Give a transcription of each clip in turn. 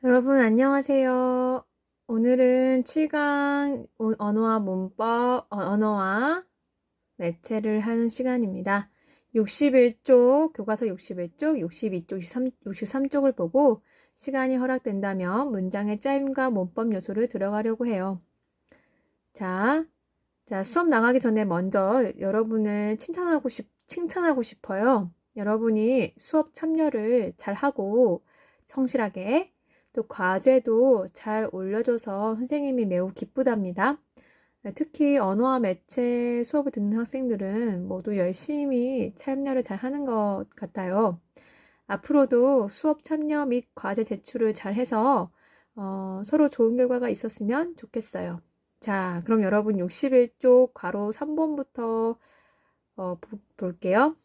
여러분 안녕하세요. 오늘은 7강 언어와 문법, 언어와 매체를 하는 시간입니다. 61쪽, 교과서 61쪽, 62쪽, 63쪽을 보고 시간이 허락된다면 문장의 짜임과 문법 요소를 들어가려고 해요. 자, 수업 나가기 전에 먼저 여러분을 칭찬하고 싶어요. 여러분이 수업 참여를 잘하고 성실하게 또 과제도 잘 올려줘서 선생님이 매우 기쁘답니다. 특히 언어와 매체 수업을 듣는 학생들은 모두 열심히 참여를 잘 하는 것 같아요. 앞으로도 수업 참여 및 과제 제출을 잘 해서 서로 좋은 결과가 있었으면 좋겠어요. 자, 그럼 여러분 61쪽 괄호 3번부터 볼게요.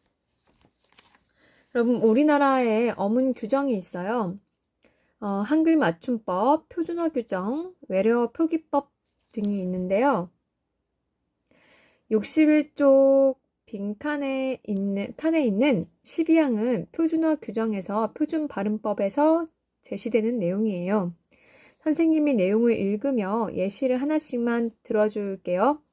여러분 우리나라에 어문 규정이 있어요. 한글 맞춤법, 표준어 규정, 외래어 표기법 등이 있는데요. 61쪽 빈칸에 있는 12항은 표준어 규정에서 표준 발음법에서 제시되는 내용이에요. 선생님이 내용을 읽으며 예시를 하나씩만 들어줄게요.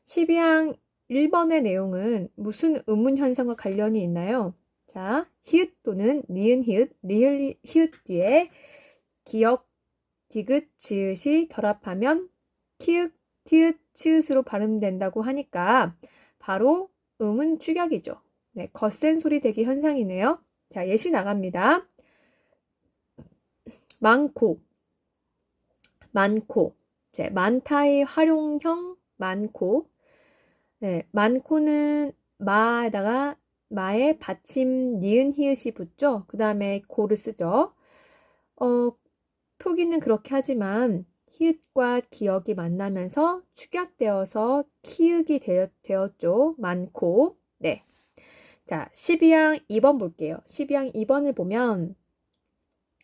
12항 1번의 내용은 무슨 의문 현상과 관련이 있나요? 자, 히읗 또는 니은 히읗, 리을 히읗 뒤에 기역, 디귿, 지읒이 결합하면 키읔, 티읕, 치읓으로 발음된다고 하니까 바로 음은 축약이죠. 네, 거센 소리 대기 현상이네요. 자, 예시 나갑니다. 많고, 많다의 활용형 많고. 네, 많고는 마에다가 마에 받침 니은 히읗이 붙죠. 그 다음에 고를 쓰죠. 표기는 그렇게 하지만 히읗과 기역이 만나면서 축약되어서 키읔이 되었죠. 많고. 네. 자, 12항 2번 볼게요. 12항 2번을 보면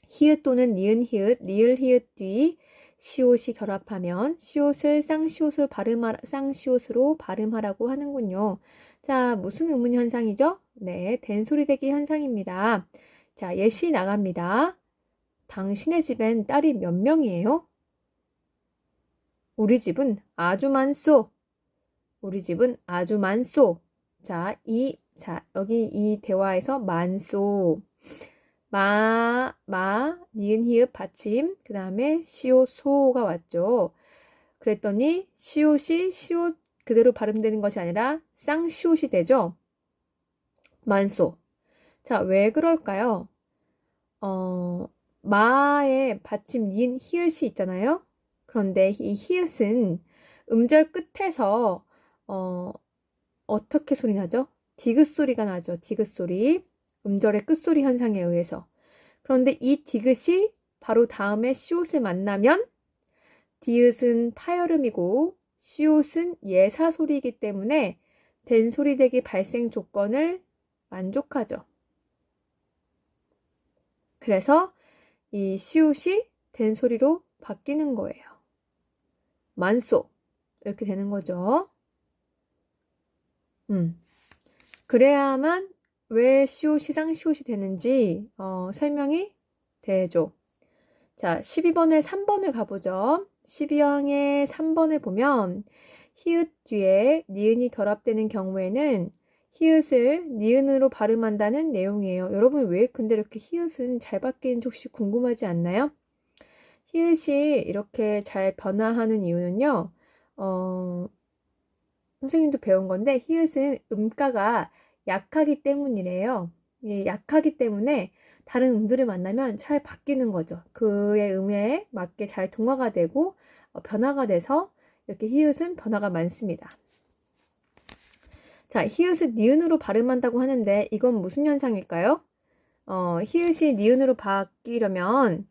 히읗 또는 니은 히읗, 리을 히읗 뒤 시옷이 결합하면 시옷을 쌍시옷으로 발음하라고 하는군요. 자, 무슨 의문 현상이죠? 네, 된소리대기 현상입니다. 자, 예시 나갑니다. 당신의 집엔 딸이 몇 명이에요? 우리 집은 아주 많소. 우리 집은 아주 많소. 자, 여기 이 대화에서 많소. 니은 히읗 받침, 그 다음에 시옷소가 왔죠. 그랬더니 시옷이 시옷 그대로 발음되는 것이 아니라 쌍시옷이 되죠. 많소. 자, 왜 그럴까요? 마의 받침 니은 히읗이 있잖아요. 그런데 이 히읗은 음절 끝에서 어떻게 소리 나죠? 디귿 소리가 나죠. 디귿 소리. 음절의 끝소리 현상에 의해서. 그런데 이 디귿이 바로 다음에 시옷을 만나면 디귿은 파열음이고 시옷은 예사소리이기 때문에 된소리대기 발생 조건을 만족하죠. 그래서 이 시옷이 된소리로 바뀌는 거예요. 만소 이렇게 되는 거죠. 그래야만 왜 시옷이 쌍시옷이 되는지 설명이 되죠. 자, 12번에 3번을 가보죠. 12항의 3번을 보면 히읗 뒤에 니은이 결합되는 경우에는 히읗을 니은으로 발음한다는 내용이에요. 여러분 왜 근데 이렇게 히읗은 잘 바뀌는지 혹시 궁금하지 않나요? 히읗이 이렇게 잘 변화하는 이유는요. 선생님도 배운 건데 히읗은 음가가 약하기 때문이래요. 약하기 때문에 다른 음들을 만나면 잘 바뀌는 거죠. 그의 음에 맞게 잘 동화가 되고 변화가 돼서 이렇게 히읗은 변화가 많습니다. 자, 히읗을 니은으로 발음한다고 하는데 이건 무슨 현상일까요? 히읗이 니은으로 바뀌려면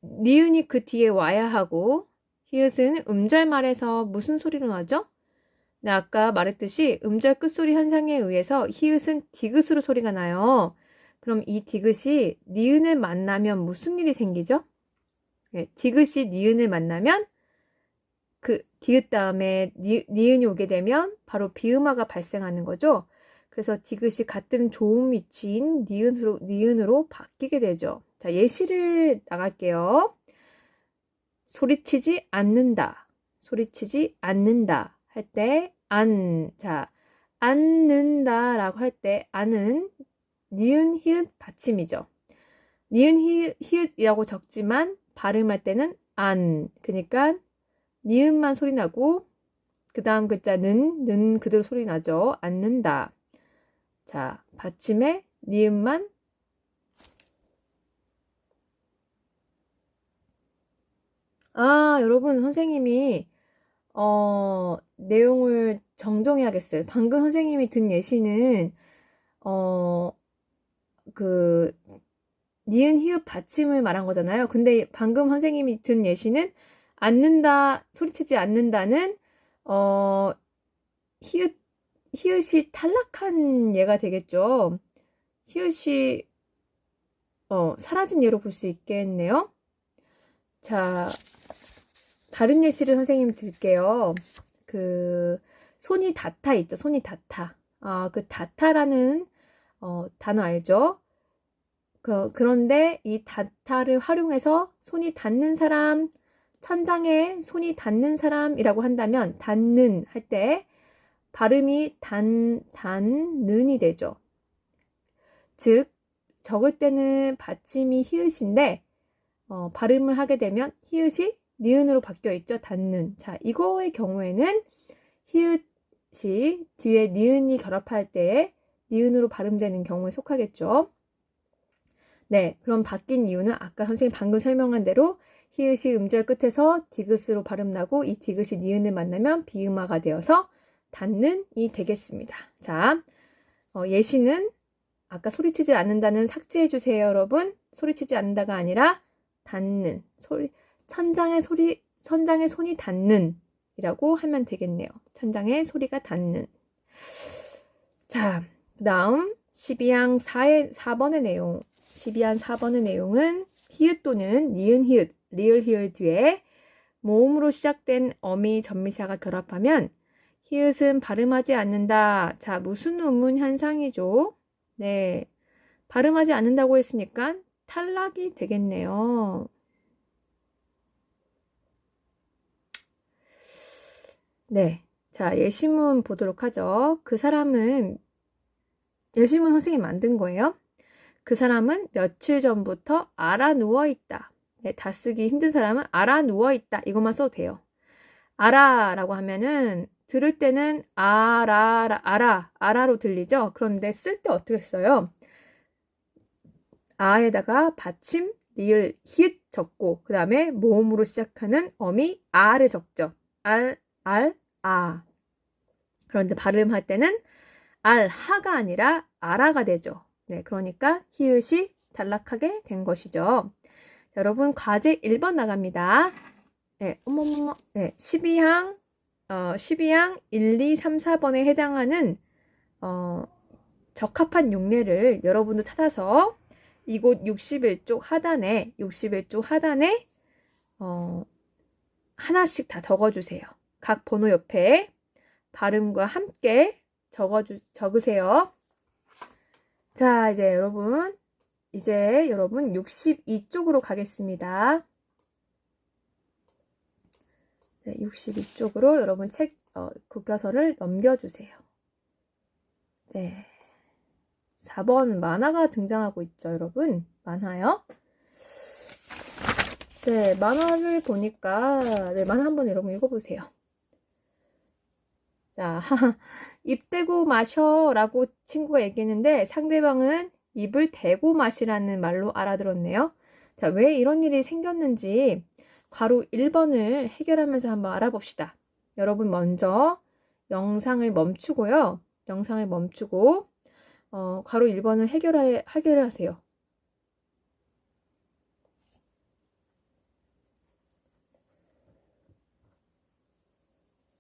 니은이 그 뒤에 와야 하고 히읗은 음절말에서 무슨 소리로 나죠? 네, 아까 말했듯이 음절 끝소리 현상에 의해서 히읗은 디귿으로 소리가 나요. 그럼 이 디귿이 니은을 만나면 무슨 일이 생기죠? 네, 디귿이 니은을 만나면 그 디귿 다음에 니은이 오게 되면 바로 비음화가 발생하는 거죠. 그래서 디귿이 같은 좋은 위치인 니은으로 바뀌게 되죠. 자, 예시를 나갈게요. 소리치지 않는다. 소리치지 않는다. 할 때, 자, 않는다라고 할 때, 안은 니은, 히읗 받침이죠. 니은, 히읗이라고 적지만 발음할 때는 안. 그러니까 니은만 소리 나고 그 다음 글자는 그대로 소리 나죠. 않는다. 자, 받침에 니은만 여러분 선생님이 내용을 정정해야겠어요. 방금 선생님이 든 예시는 그 니은 히읗 받침을 말한 거잖아요. 근데 방금 선생님이 든 예시는 않는다, 소리치지 않는다는 히읗이 탈락한 예가 되겠죠. 히읗이 사라진 예로 볼 수 있겠네요. 자, 다른 예시를 선생님 드릴게요. 그 손이 닿다 있죠. 손이 닿다. 그 닿다라는 단어 알죠? 그런데 이 닿다를 활용해서 손이 닿는 사람, 천장에 손이 닿는 사람이라고 한다면 닿는 할 때 발음이 닿는이 되죠. 즉 적을 때는 받침이 히읗인데 발음을 하게 되면 히읗이 니은으로 바뀌어 있죠. 닿는. 자, 이거의 경우에는 히읗이 뒤에 니은이 결합할 때 니은으로 발음되는 경우에 속하겠죠. 네, 그럼 바뀐 이유는 아까 선생님 방금 설명한 대로 히읗이 음절 끝에서 디귿으로 발음나고 이 디귿이 니은을 만나면 비음화가 되어서 닿는이 되겠습니다. 자, 예시는 아까 소리치지 않는다는 삭제해 주세요, 여러분. 소리치지 않는다가 아니라 닿는, 천장에 손이 닿는 이라고 하면 되겠네요. 천장에 소리가 닿는. 자, 그 다음 12항 4번의 내용. 12항 4번의 내용은 히읗 또는 니은 히읗, 리을 히읗 뒤에 모음으로 시작된 어미 전미사가 결합하면 히읗은 발음하지 않는다. 자, 무슨 의문 현상이죠? 네, 발음하지 않는다고 했으니까 탈락이 되겠네요. 네, 자, 예시문 보도록 하죠. 그 사람은, 예시문 선생님이 만든 거예요. 그 사람은 며칠 전부터 알아 누워있다. 네, 다 쓰기 힘든 사람은 알아 누워있다. 이것만 써도 돼요. 알아라고 하면은 들을 때는 알아로 들리죠? 그런데 쓸 때 어떻게 써요? 아에다가 받침, 리을, 히읗 적고 그 다음에 모음으로 시작하는 어미 아를 적죠. 아. 그런데 발음할 때는 알하가 아니라 아라가 되죠. 네, 그러니까 히읗이 단락하게 된 것이죠. 여러분 과제 1번 나갑니다. 네, 네, 12항 1, 2, 3, 4번에 해당하는 적합한 용례를 여러분도 찾아서 이곳 61쪽 하단에 하나씩 다 적어주세요. 각 번호 옆에 발음과 함께 적으세요. 자, 이제 여러분 62쪽으로 가겠습니다. 네, 62쪽으로 여러분 책 교과서를 넘겨주세요. 네, 4번 만화가 등장하고 있죠, 여러분. 만화요. 네, 만화를 보니까 만화 한번 여러분 읽어보세요. 자, 입 대고 마셔 라고 친구가 얘기했는데 상대방은 입을 대고 마시라는 말로 알아들었네요. 자, 왜 이런 일이 생겼는지 괄호 1번을 해결하면서 한번 알아봅시다. 여러분 먼저 영상을 멈추고요. 괄호 1번을 해결하세요.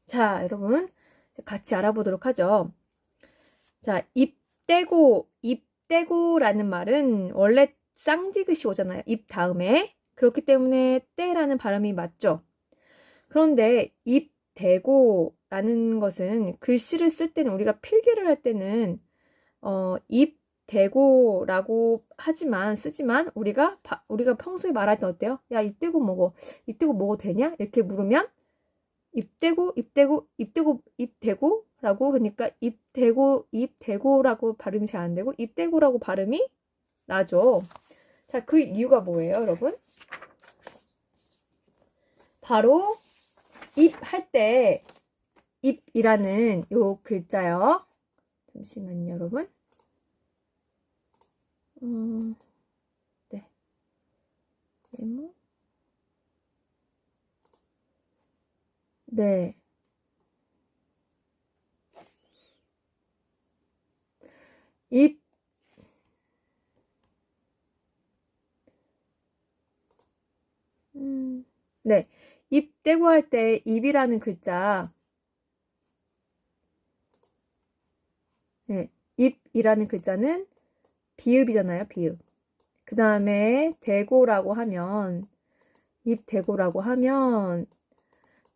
자, 여러분 같이 알아보도록 하죠. 자, 입 떼고라는 말은 원래 쌍디귿이 오잖아요. 입 다음에. 그렇기 때문에 떼라는 발음이 맞죠. 그런데 입 대고라는 것은 글씨를 쓸 때는 우리가 필기를 할 때는 입대고라고 쓰지만 우리가 평소에 말할 때 어때요? 야, 입대고 먹어. 입대고 먹어도 되냐? 이렇게 물으면 입대고라고 그러니까 입대고라고 발음이 잘 안 되고 입대고라고 발음이 나죠. 자, 그 이유가 뭐예요, 여러분? 바로 입 할 때 입이라는 요 글자요. 잠시만요, 여러분. 네. 네모. 네. 입. 네. 입 떼고 할 때 입이라는 글자. 네. 입이라는 글자는 비읍이잖아요, 비읍. 그 다음에 대고라고 하면 입대고라고 하면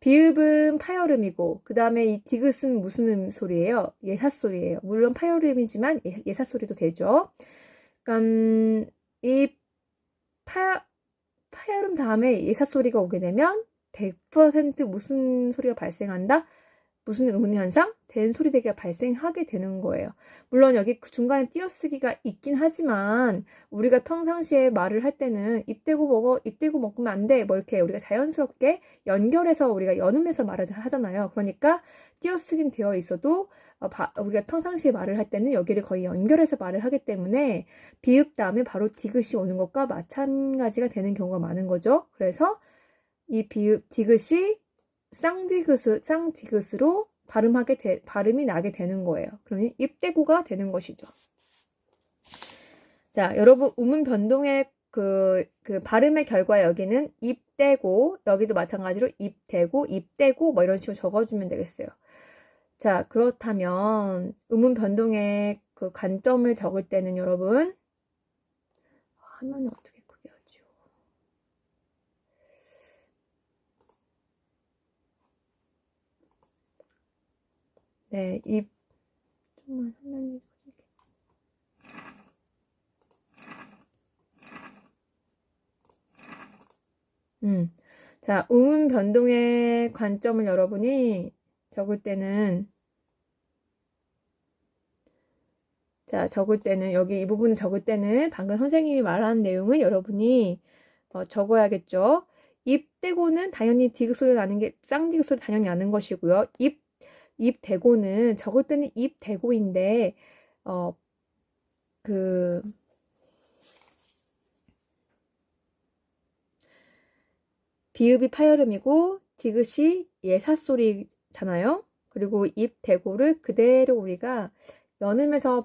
비읍은 파열음이고 그 다음에 이 디귿은 무슨 소리예요? 예사소리예요. 물론 파열음이지만 예사소리도 되죠. 그러니까 이 파열음 다음에 예사소리가 오게 되면 100% 무슨 소리가 발생한다? 무슨 의문현상? 된소리대기가 발생하게 되는 거예요. 물론 여기 그 중간에 띄어쓰기가 있긴 하지만 우리가 평상시에 말을 할 때는 입대고 먹으면 안 돼. 뭐 이렇게 우리가 자연스럽게 연결해서 우리가 연음해서 말을 하잖아요. 그러니까 띄어쓰기는 되어 있어도 우리가 평상시에 말을 할 때는 여기를 거의 연결해서 말을 하기 때문에 비읍 다음에 바로 디귿이 오는 것과 마찬가지가 되는 경우가 많은 거죠. 그래서 이 디귿이 쌍디귿으로 발음이 나게 되는 거예요. 그러니 입대고가 되는 것이죠. 자, 여러분 우문 변동의 그 발음의 결과 여기는 입대고, 여기도 마찬가지로 입대고 뭐 이런 식으로 적어주면 되겠어요. 자, 그렇다면 음문 변동의 그 관점을 적을 때는 여러분 화면을 어떻게 크게 하죠? 네, 좀만 화면이 자, 음운 변동의 관점을 여러분이 적을 때는 여기 이 부분을 적을 때는 방금 선생님이 말한 내용을 여러분이 적어야겠죠. 입대고는 당연히 디귿 소리가 나는 게 쌍디귿 소리 당연히 나는 것이고요. 입대고는 적을 때는 입대고인데 비읍이 파열음이고 디귿이 예사소리잖아요. 그리고 입대고를 그대로 우리가 연음해서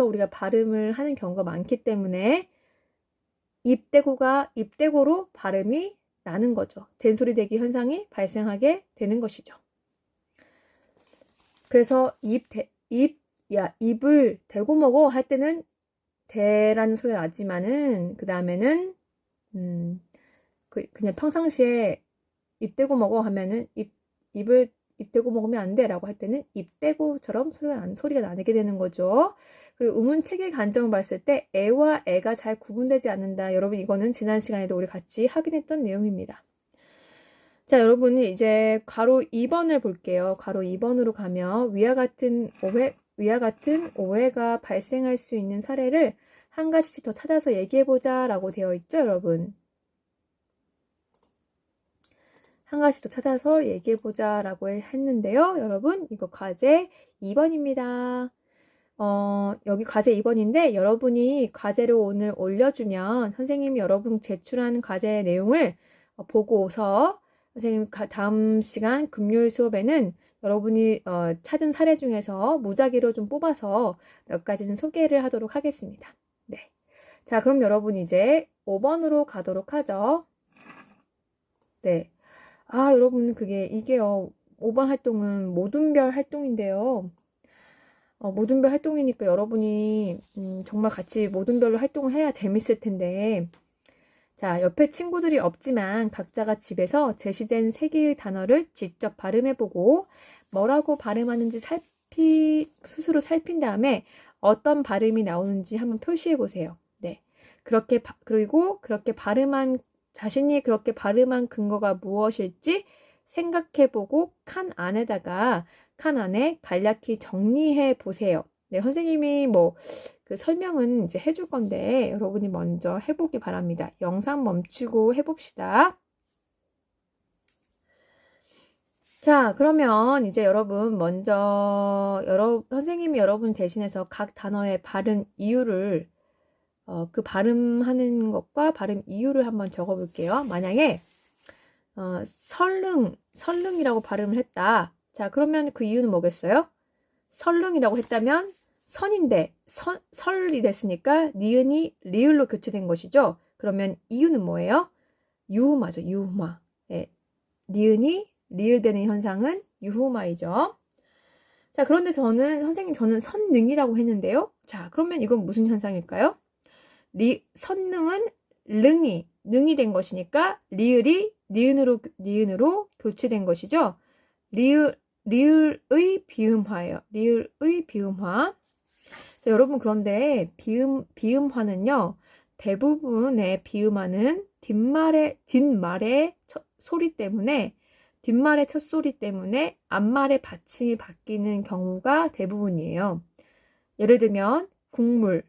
우리가 발음을 하는 경우가 많기 때문에 입대고로 발음이 나는 거죠. 된소리 대기 현상이 발생하게 되는 것이죠. 그래서 입을 대고 먹어 할 때는 대라는 소리가 나지만은 그 다음에는 그냥 평상시에 입대고 먹어 하면은 입을 입대고 먹으면 안 돼 라고 할 때는 입대고처럼 소리가 나게 되는 거죠. 그리고 우문체계 관점을 봤을 때 애와 애가 잘 구분되지 않는다. 여러분 이거는 지난 시간에도 우리 같이 확인했던 내용입니다. 자, 여러분이 이제 괄호 2번을 볼게요. 괄호 2번으로 가면 위와 같은 오해가 발생할 수 있는 사례를 한 가지씩 더 찾아서 얘기해보자 라고 되어 있죠, 여러분. 한 가지 더 찾아서 얘기해보자 라고 했는데요. 여러분 이거 과제 2번입니다. 여기 과제 2번인데 여러분이 과제를 오늘 올려주면 선생님이 여러분 제출한 과제 내용을 보고서 선생님 다음 시간 금요일 수업에는 여러분이 찾은 사례 중에서 무작위로 좀 뽑아서 몇 가지는 소개를 하도록 하겠습니다. 네. 자, 그럼 여러분 이제 5번으로 가도록 하죠. 네. 여러분 이게요. 5번 활동은 모둠별 활동인데요. 모둠별 활동이니까 여러분이 정말 같이 모둠별로 활동을 해야 재밌을 텐데 자, 옆에 친구들이 없지만 각자가 집에서 제시된 3개의 단어를 직접 발음해보고 뭐라고 발음하는지 스스로 살핀 다음에 어떤 발음이 나오는지 한번 표시해 보세요. 네. 그리고 그렇게 발음한, 자신이 그렇게 발음한 근거가 무엇일지 생각해 보고 칸 안에 간략히 정리해 보세요. 네, 선생님이 그 설명은 이제 해줄 건데 여러분이 먼저 해보기 바랍니다. 영상 멈추고 해봅시다. 자, 그러면 이제 여러분 먼저 선생님이 여러분 대신해서 각 단어의 발음 이유를 그 발음하는 것과 발음 이유를 한번 적어볼게요. 만약에 설릉이라고 발음을 했다. 자, 그러면 그 이유는 뭐겠어요? 설릉이라고 했다면 선인데 설이 됐으니까 니은이 리을로 교체된 것이죠. 그러면 이유는 뭐예요? 유후마죠. 유후마. 네. 니은이 리을 되는 현상은 유후마이죠. 자, 그런데 저는 선능이라고 했는데요. 자, 그러면 이건 무슨 현상일까요? 선능은 능이 된 것이니까 리을이 니은으로 교체된 것이죠. 리을의 비음화예요. 리을의 비음화. 자, 여러분, 그런데 비음화는요, 대부분의 비음화는 뒷말의 첫 소리 때문에 앞말의 받침이 바뀌는 경우가 대부분이에요. 예를 들면 국물,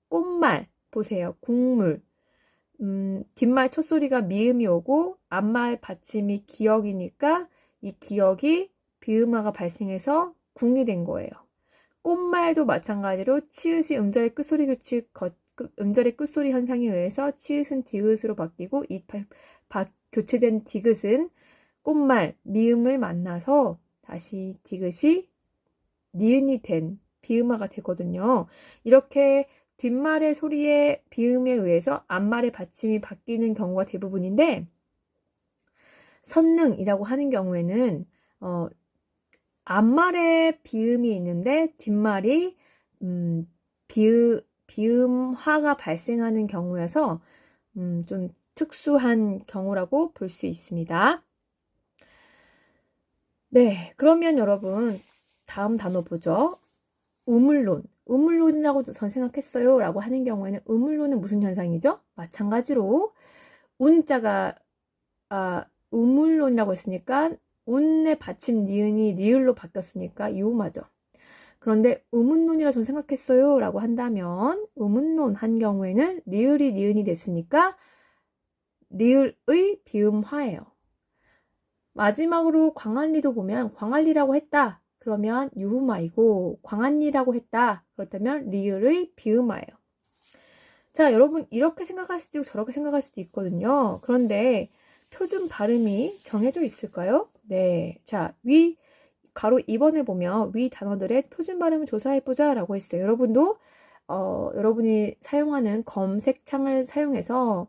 꽃말 보세요. 국물. 뒷말 첫 소리가 미음이 오고 앞말 받침이 기역이니까 이 기역이 비음화가 발생해서 궁이 된 거예요. 꽃말도 마찬가지로 치읓이 음절의 끝소리 현상에 의해서 치읓은 디귿으로 바뀌고 교체된 디귿은 꽃말, 미음을 만나서 다시 디귿이 니은이 된 비음화가 되거든요. 이렇게 뒷말의 소리의 비음에 의해서 앞말의 받침이 바뀌는 경우가 대부분인데, 선능이라고 하는 경우에는 앞말에 비음이 있는데 뒷말이 비음화가 발생하는 경우여서 좀 특수한 경우라고 볼 수 있습니다. 네, 그러면 여러분 다음 단어 보죠. 우물론이라고 전 생각했어요 라고 하는 경우에는 우물론은 무슨 현상이죠? 마찬가지로 운자가 우물론이라고 했으니까 운의 받침 니은이 리을로 바뀌었으니까 유음하죠. 그런데 우문론이라 전 생각했어요 라고 한다면 우문론 한 경우에는 리을이 니은이 됐으니까 리을의 비음화예요. 마지막으로 광안리도 보면 광안리라고 했다. 그러면 유음화이고 광안리라고 했다. 그렇다면 리을의 비음화예요. 자, 여러분 이렇게 생각할 수도 있고 저렇게 생각할 수도 있거든요. 그런데 표준 발음이 정해져 있을까요? 네. 자, 가로 2번에 보면 위 단어들의 표준 발음을 조사해보자 라고 했어요. 여러분도 여러분이 사용하는 검색창을 사용해서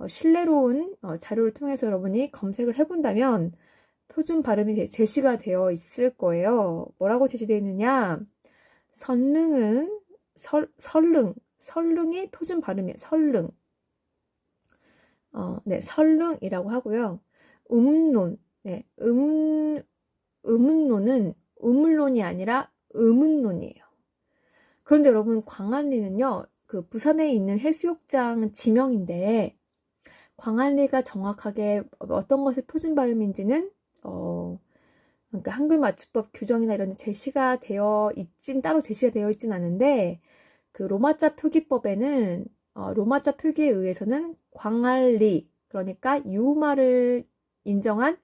신뢰로운 자료를 통해서 여러분이 검색을 해본다면 표준 발음이 제시가 되어 있을 거예요. 뭐라고 제시되어 있느냐? 설릉은 설릉이 표준 발음이에요. 설릉. 네, 설릉이라고 하고요. 음론, 네, 음운론은 우물론이 아니라 음운론이에요. 그런데 여러분 광안리는요, 그 부산에 있는 해수욕장 지명인데 광안리가 정확하게 어떤 것이 표준 발음인지는 그러니까 한글 맞춤법 규정이나 이런 데 따로 제시가 되어 있진 않은데 그 로마자 표기법에는 로마자 표기에 의해서는 광안리, 그러니까 유마를 인정한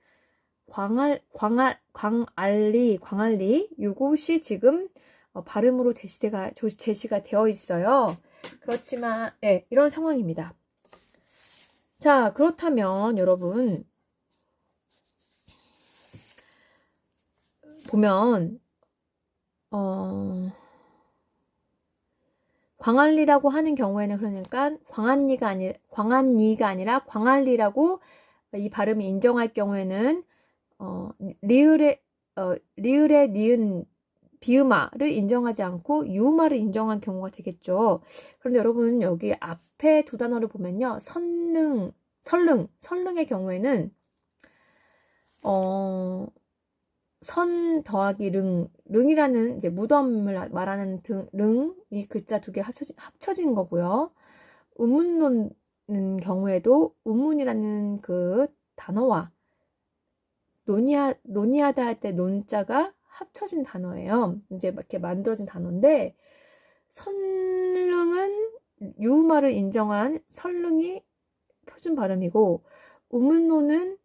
광안리 요것이 지금 발음으로 제시가 되어 있어요. 그렇지만 네, 이런 상황입니다. 자, 그렇다면 여러분 보면 광안리라고 하는 경우에는 그러니까 광안리가 아니라 광안리라고 이 발음이 인정할 경우에는 리을의 니은 비음화를 인정하지 않고 유음화를 인정한 경우가 되겠죠. 그런데 여러분 여기 앞에 두 단어를 보면요. 설릉의 경우에는 선 더하기 릉이라는 이제 무덤을 말하는 릉, 이 글자 두 개 합쳐진 거고요. 우문 논는 경우에도 우문이라는 그 단어와 논의하다 할 때 논자가 합쳐진 단어예요. 이제 이렇게 만들어진 단어인데, 선릉은 유우마를 인정한 설릉이 표준 발음이고, 우문노는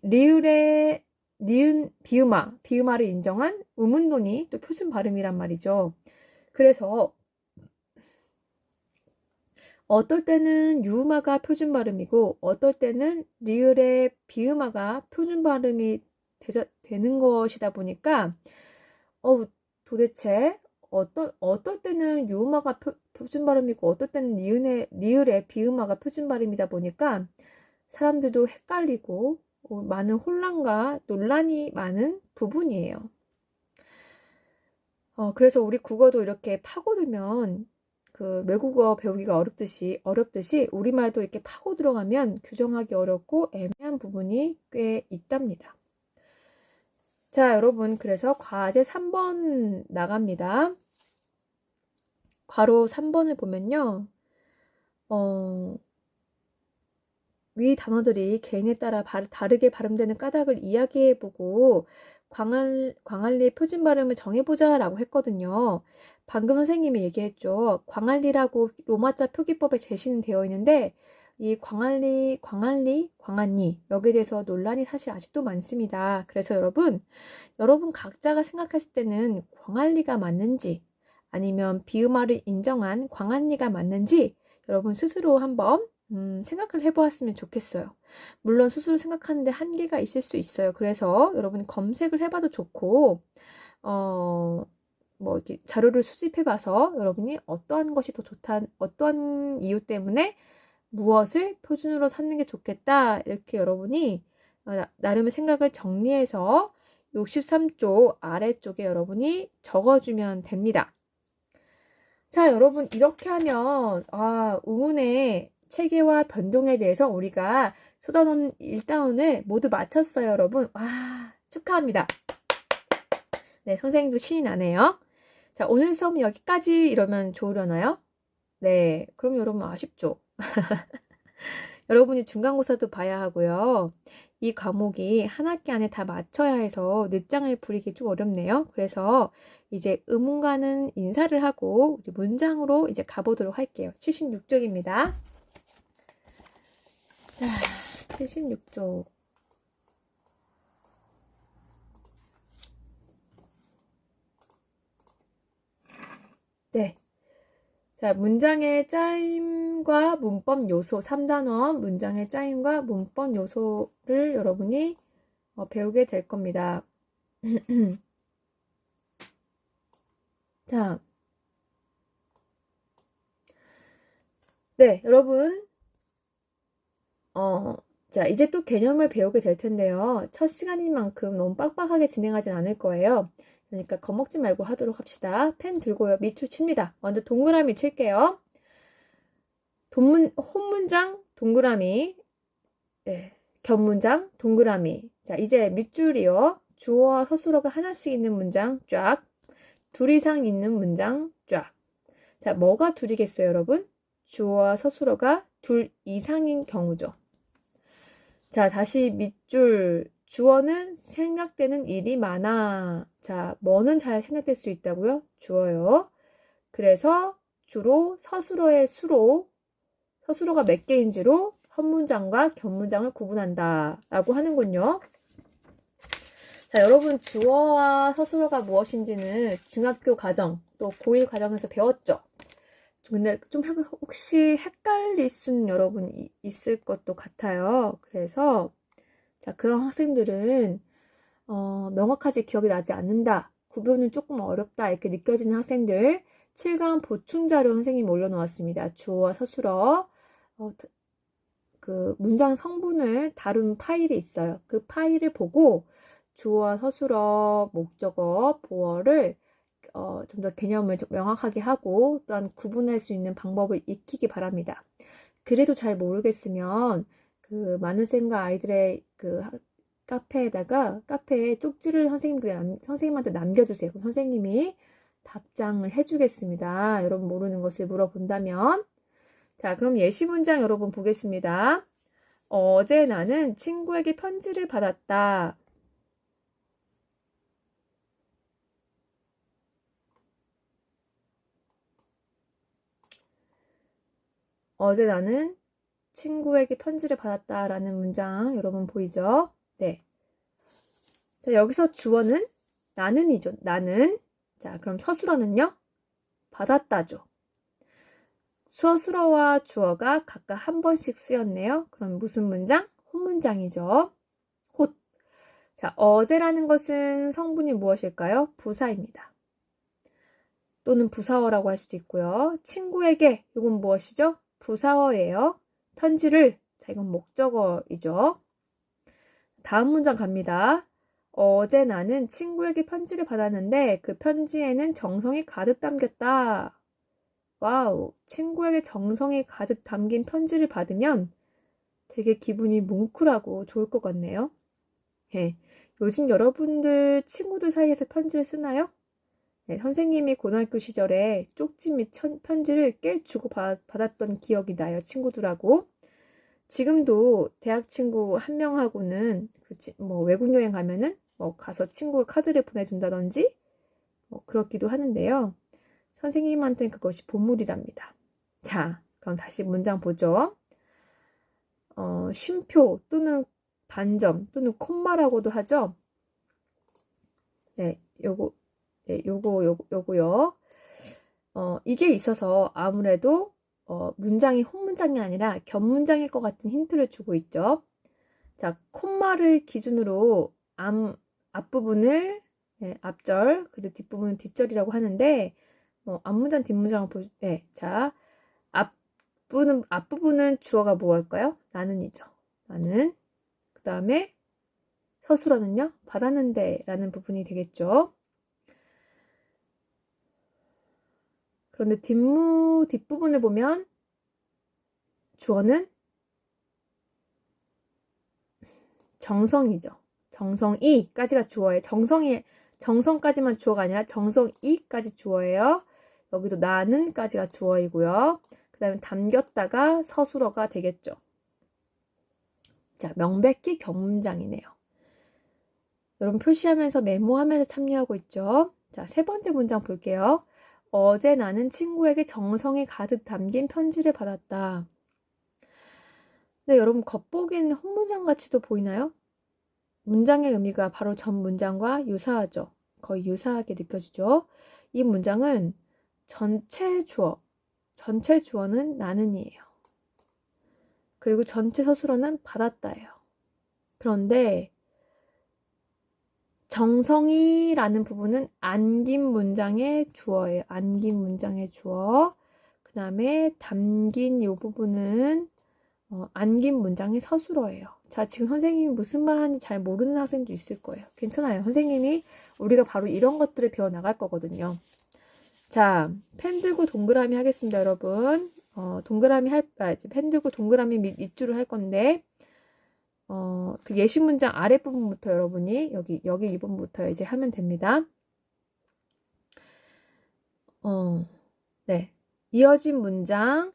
리을의 니은 비음아를 인정한 우문논이 또 표준 발음이란 말이죠. 그래서 어떨 때는 유음아가 표준 발음이고 어떨 때는 리을의 비음아가 표준 발음이 되는 것이다 보니까 도대체 어떨 때는 유음아가 표준 발음이고 어떨 때는 리을의 비음아가 표준 발음이다 보니까 사람들도 헷갈리고 많은 혼란과 논란이 많은 부분이에요. 그래서 우리 국어도 이렇게 파고들면 그 외국어 배우기가 어렵듯이 우리말도 이렇게 파고 들어가면 규정하기 어렵고 애매한 부분이 꽤 있답니다. 자, 여러분, 그래서 과제 3번 나갑니다. 괄호 3번을 보면요. 위 단어들이 개인에 따라 다르게 발음되는 까닭을 이야기해보고 광안리의 표준 발음을 정해보자 라고 했거든요. 방금 선생님이 얘기했죠. 광안리라고 로마자 표기법에 제시는 되어 있는데 이 광안리 여기에 대해서 논란이 사실 아직도 많습니다. 그래서 여러분 각자가 생각했을 때는 광안리가 맞는지 아니면 비음화를 인정한 광안리가 맞는지 여러분 스스로 한번 생각을 해보았으면 좋겠어요. 물론 스스로 생각하는데 한계가 있을 수 있어요. 그래서 여러분이 검색을 해봐도 좋고 뭐 이렇게 자료를 수집해봐서 여러분이 어떠한 것이 더 좋다, 어떠한 이유 때문에 무엇을 표준으로 삼는 게 좋겠다 이렇게 여러분이 나름의 생각을 정리해서 63쪽 아래쪽에 여러분이 적어주면 됩니다. 자, 여러분 이렇게 하면 우문의 체계와 변동에 대해서 우리가 쏟아놓은 1단원을 모두 마쳤어요, 여러분. 와, 축하합니다. 네, 선생님도 신이 나네요. 자, 오늘 수업은 여기까지 이러면 좋으려나요? 네, 그럼 여러분 아쉽죠? 여러분이 중간고사도 봐야 하고요. 이 과목이 한 학기 안에 다 맞춰야 해서 늦장을 부리기 좀 어렵네요. 그래서 이제 의문과는 인사를 하고 우리 문장으로 이제 가보도록 할게요. 76쪽입니다. 자, 76쪽. 네. 자, 문장의 짜임과 문법 요소 3단원 문장의 짜임과 문법 요소를 여러분이 배우게 될 겁니다. 자, 네, 여러분. 자, 이제 또 개념을 배우게 될 텐데요. 첫 시간인 만큼 너무 빡빡하게 진행하진 않을 거예요. 그러니까 겁먹지 말고 하도록 합시다. 펜 들고요. 밑줄 칩니다. 먼저 동그라미 칠게요. 혼문장 동그라미, 네, 겹문장 동그라미. 자, 이제 밑줄이요. 주어와 서술어가 하나씩 있는 문장 쫙, 둘 이상 있는 문장 쫙. 자, 뭐가 둘이겠어요, 여러분? 주어와 서술어가 둘 이상인 경우죠. 자, 다시 밑줄. 주어는 생략되는 일이 많아. 자, 뭐는 잘 생략될 수 있다고요? 주어요. 그래서 주로 서술어의 서술어가 몇 개인지로 선문장과 겹문장을 구분한다 라고 하는군요. 자, 여러분 주어와 서술어가 무엇인지는 중학교 과정 또 고1 과정에서 배웠죠. 근데 좀 혹시 헷갈릴 수는 여러분 있을 것도 같아요. 그래서 자, 그런 학생들은 명확하게 기억이 나지 않는다. 구별은 조금 어렵다. 이렇게 느껴지는 학생들 7강 보충자료 선생님이 올려놓았습니다. 주어와 서술어 그 문장 성분을 다룬 파일이 있어요. 그 파일을 보고 주어와 서술어, 목적어, 보어를 좀 더 개념을 좀 명확하게 하고 또한 구분할 수 있는 방법을 익히기 바랍니다. 그래도 잘 모르겠으면 그 많은 쌤과 아이들의 그 카페에 쪽지를 선생님한테 남겨주세요. 그럼 선생님이 답장을 해주겠습니다. 여러분 모르는 것을 물어본다면. 자, 그럼 예시 문장 여러분 보겠습니다. 어제 나는 친구에게 편지를 받았다. 어제 나는 친구에게 편지를 받았다라는 문장 여러분 보이죠? 네. 자, 여기서 주어는 나는이죠. 나는. 자, 그럼 서술어는요? 받았다죠. 서술어와 주어가 각각 한 번씩 쓰였네요. 그럼 무슨 문장? 헛문장이죠. 헛. 자, 어제라는 것은 성분이 무엇일까요? 부사입니다. 또는 부사어라고 할 수도 있고요. 친구에게, 이건 무엇이죠? 부사어예요. 편지를, 자, 이건 목적어이죠. 다음 문장 갑니다. 어제 나는 친구에게 편지를 받았는데 그 편지에는 정성이 가득 담겼다. 와우, 친구에게 정성이 가득 담긴 편지를 받으면 되게 기분이 뭉클하고 좋을 것 같네요. 네, 요즘 여러분들 친구들 사이에서 편지를 쓰나요? 네, 선생님이 고등학교 시절에 쪽지 및 편지를 꽤 주고 받았던 기억이 나요, 친구들하고. 지금도 대학 친구 한 명하고는 외국 여행 가면은 가서 친구가 카드를 보내준다든지 그렇기도 하는데요. 선생님한테는 그것이 보물이랍니다. 자, 그럼 다시 문장 보죠. 쉼표 또는 반점 또는 콤마라고도 하죠. 네, 요거요. 이게 있어서 아무래도 문장이 홈문장이 아니라 겹문장일 것 같은 힌트를 주고 있죠. 자, 콤마를 기준으로 앞부분을 앞절, 그리고 뒷부분은 뒷절이라고 하는데 앞문장, 뒷문장을 자, 앞부분은 주어가 뭐일까요? 나는이죠. 나는. 그 다음에 서술어는요? 받았는데 라는 부분이 되겠죠. 그런데 뒷부분을 보면 주어는 정성이죠. 정성이까지가 주어예요. 정성까지만 주어가 아니라 정성이까지 주어예요. 여기도 나는까지가 주어이고요. 그 다음에 담겼다가 서술어가 되겠죠. 자, 명백히 겹문장이네요. 여러분 표시하면서 메모하면서 참여하고 있죠. 자, 세 번째 문장 볼게요. 어제 나는 친구에게 정성이 가득 담긴 편지를 받았다. 네, 여러분 겉보기에는 헛문장 같이도 보이나요? 문장의 의미가 바로 전 문장과 유사하죠. 거의 유사하게 느껴지죠. 이 문장은 전체 주어는 나는이에요. 그리고 전체 서술어는 받았다예요. 그런데 정성이라는 부분은 안긴 문장의 주어예요. 안긴 문장의 주어. 그 다음에 담긴 이 부분은 안긴 문장의 서술어예요. 자, 지금 선생님이 무슨 말 하는지 잘 모르는 학생도 있을 거예요. 괜찮아요. 선생님이 우리가 바로 이런 것들을 배워나갈 거거든요. 자, 펜 들고 동그라미 하겠습니다, 여러분. 펜 들고 동그라미 밑줄을 할 건데, 그 예시 문장 아랫부분부터 여러분이, 여기 이 부분부터 이제 하면 됩니다. 네. 이어진 문장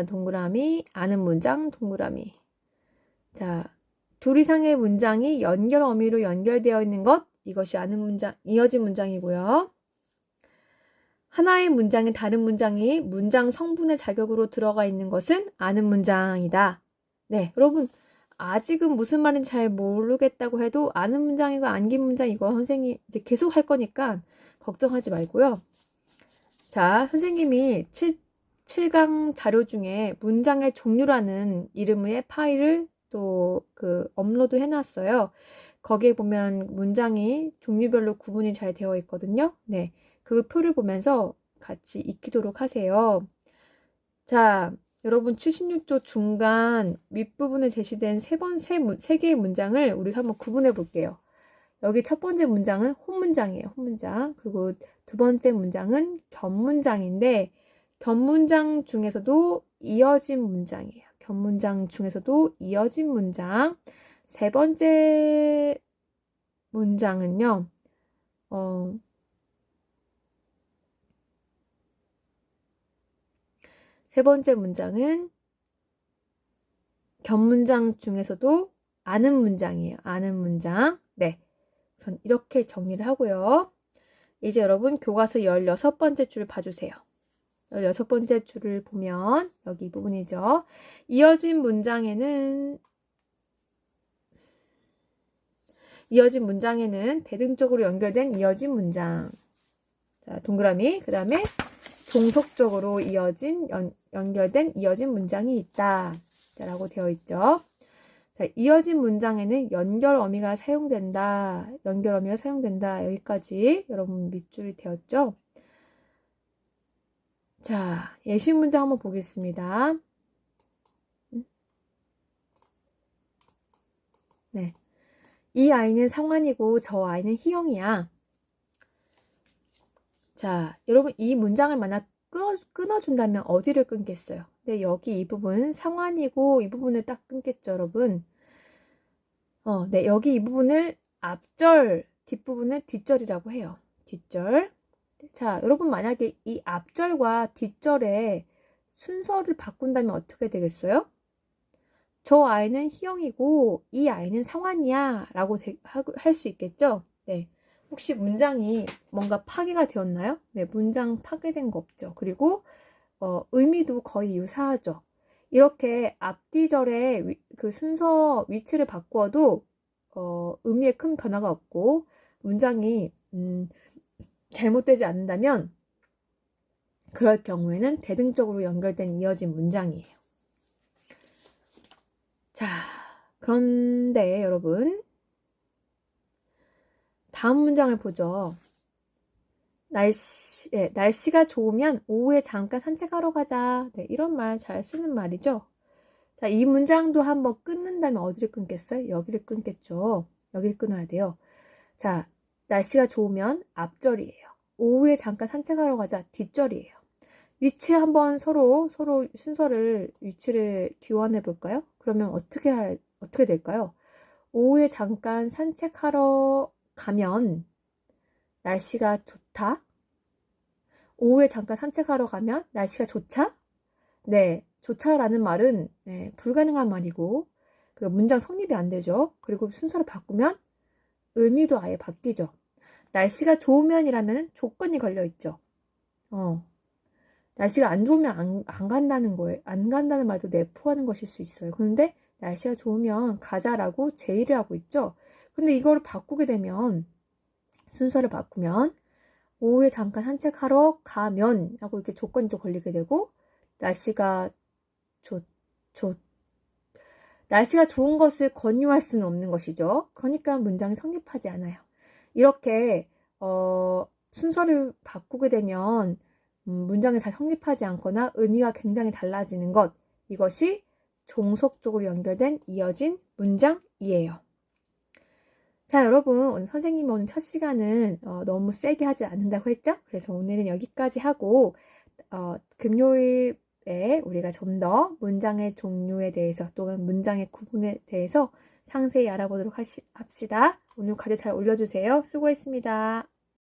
동그라미, 아는 문장 동그라미. 자, 둘 이상의 문장이 연결 어미로 연결되어 있는 것, 이것이 아는 문장, 이어진 문장이고요. 하나의 문장에 다른 문장이 문장 성분의 자격으로 들어가 있는 것은 아는 문장이다. 네, 여러분 아직은 무슨 말인지 잘 모르겠다고 해도 아는 문장이고 안긴 문장 이거 선생님 이제 계속 할 거니까 걱정하지 말고요. 자, 선생님이 7강 자료 중에 문장의 종류라는 이름의 파일을 또 업로드 해놨어요. 거기에 보면 문장이 종류별로 구분이 잘 되어 있거든요. 네, 그 표를 보면서 같이 익히도록 하세요. 자, 여러분 76조 중간 윗부분에 제시된 세 개의 문장을 우리가 한번 구분해 볼게요. 여기 첫 번째 문장은 홈문장이에요. 홈문장. 그리고 두 번째 문장은 겹문장인데 겹문장 중에서도 이어진 문장이에요. 겹문장 중에서도 이어진 문장. 세 번째 문장은요. 세 번째 문장은 견문장 중에서도 아는 문장이에요. 아는 문장. 네. 우선 이렇게 정리를 하고요. 이제 여러분 교과서 16번째 줄 봐주세요. 16번째 줄을 보면 여기 이 부분이죠. 이어진 문장에는 대등적으로 연결된 이어진 문장. 자, 동그라미. 그 다음에 종속적으로 연결된 이어진 문장이 있다. 자, 라고 되어 있죠. 자, 이어진 문장에는 연결 어미가 사용된다. 연결 어미가 사용된다. 여기까지 여러분 밑줄이 되었죠. 자, 예시 문장 한번 보겠습니다. 네. 이 아이는 상환이고 저 아이는 희영이야. 자, 여러분 이 문장을 만약 끊어준다면 어디를 끊겠어요? 네, 여기 이 부분 상환이고 이 부분을 딱 끊겠죠, 여러분. 네, 여기 이 부분을 앞절, 뒷부분을 뒷절이라고 해요. 뒷절. 자, 여러분 만약에 이 앞절과 뒷절의 순서를 바꾼다면 어떻게 되겠어요? 저 아이는 희영이고 이 아이는 상환이야 라고 할 수 있겠죠? 네. 혹시 문장이 뭔가 파괴가 되었나요? 네, 문장 파괴된 거 없죠. 그리고 의미도 거의 유사하죠. 이렇게 앞뒤절의 그 순서 위치를 바꾸어도 의미에 큰 변화가 없고 문장이 잘못되지 않는다면 그럴 경우에는 대등적으로 연결된 이어진 문장이에요. 자, 그런데 여러분 다음 문장을 보죠. 날씨가 좋으면 오후에 잠깐 산책하러 가자. 네, 이런 말 잘 쓰는 말이죠. 자, 이 문장도 한번 끊는다면 어디를 끊겠어요? 여기를 끊겠죠. 여기를 끊어야 돼요. 자, 날씨가 좋으면 앞절이에요. 오후에 잠깐 산책하러 가자. 뒷절이에요. 위치 한번 서로 순서를 위치를 교환해 볼까요? 그러면 어떻게 될까요? 오후에 잠깐 산책하러 가면 날씨가 좋다. 오후에 잠깐 산책하러 가면 날씨가 좋자? 네, 좋자라는 말은 불가능한 말이고 그 문장 성립이 안 되죠. 그리고 순서를 바꾸면 의미도 아예 바뀌죠. 날씨가 좋으면이라면 조건이 걸려 있죠. 날씨가 안 좋으면 안 간다는 거예요. 안 간다는 말도 내포하는 것일 수 있어요. 그런데 날씨가 좋으면 가자라고 제의를 하고 있죠. 근데 이걸 바꾸게 되면 순서를 바꾸면 오후에 잠깐 산책하러 가면 하고 이렇게 조건이 또 걸리게 되고 날씨가 좋은 것을 권유할 수는 없는 것이죠. 그러니까 문장이 성립하지 않아요. 이렇게 순서를 바꾸게 되면 문장이 잘 성립하지 않거나 의미가 굉장히 달라지는 것, 이것이 종속적으로 연결된 이어진 문장이에요. 자, 여러분 오늘 선생님이 오늘 첫 시간은 너무 세게 하지 않는다고 했죠? 그래서 오늘은 여기까지 하고 금요일에 우리가 좀 더 문장의 종류에 대해서 또는 문장의 구분에 대해서 상세히 알아보도록 합시다. 오늘 과제 잘 올려주세요. 수고했습니다.